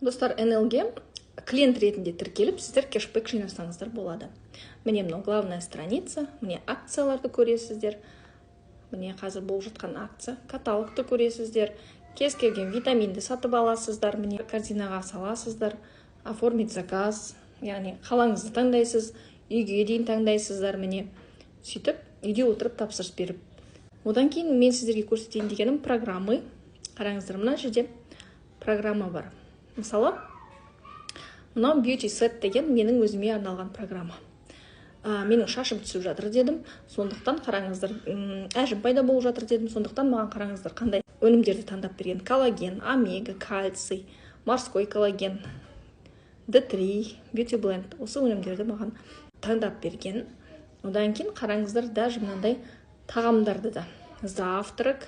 Достар, НЛге клиент ретінде тіркеліп, сіздер кэшбэк жинасаңыздар болады. Міне мынау главная страница, міне акцияларды көресіздер. Міне қазір болып жатқан акция, каталогты көресіздер. Кез келген витаминді сатып аласыздар, міне корзинаға саласыздар, оформить заказ, яғни қалаңызды таңдайсыз, үйге дейін таңдайсыздар, міне сөйтіп үйде отырып тапсырыс беріп. Одан кейін мен сіздерге көрсетейін дегенім программы. Қараңыздар, мына жерде программа бар. Мысалы, мынау beauty set деген менің өзіме арналған программа. Менің шашым түсіп жатыр дедім, сондықтан қараңыздар, әжім пайда болып жатыр дедім, сондықтан маған қараңыздар, қандай өнімдерді таңдап берген. Коллаген, омега, кальций, морской коллаген, D3, beauty blend, осы өнімдерді маған таңдап берген. Одан кейін қараңыздар, даже мынандай тағамдарды да. Завтрак,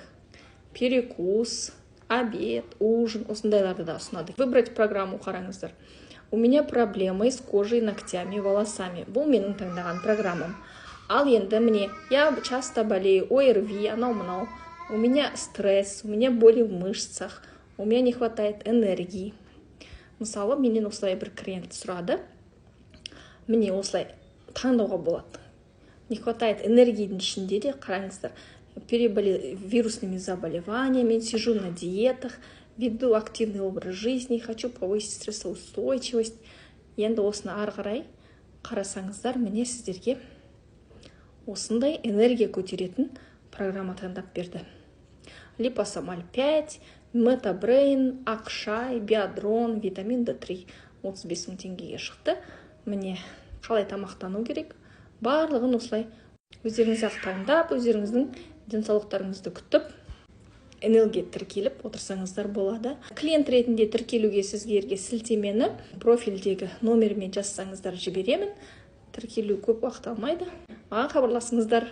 перекус, обед, ужин, осындайларды да ұсынады. Выбрать программу қараңыздар. У меня проблемы с кожей, ногтями, волосами. Бұл менің таңдаған программам. Ал енді мне, я часто болею, ОРВИ, анау-мынау. У меня стресс, у меня боли в мышцах, у меня не хватает энергии. Мысалы, менен осылай бір клиент сұрады. Мне осылай таңдауға болады. Не хватает энергийдің ішінде де, қараңыздар, переболел вирусными заболеваниями, сижу на диетах, веду активный образ жизни, хочу повысить стрессоустойчивость. Енді осыны ары қарай қарасаңыздар, міне сіздерге осындай энергия көтеретін программа таңдап берді. Липосомаль 5, метабрейн, ақшай, биодрон, витамин D3 35 мың теңгеге шықты. Міне қалай тамақтану керек, барлығын осылай өздеріңіз таңдап, өздеріңіздің денсаулықтарыңызды күтіп, НЛге тіркеліп отырсаңыздар болады. Клиент ретінде тіркелуге сіздерге сілтемені профильдегі номерімен жазсаңыздар жіберемін. Тіркелу көп уақыт алмайды. Маған хабарласыңыздар.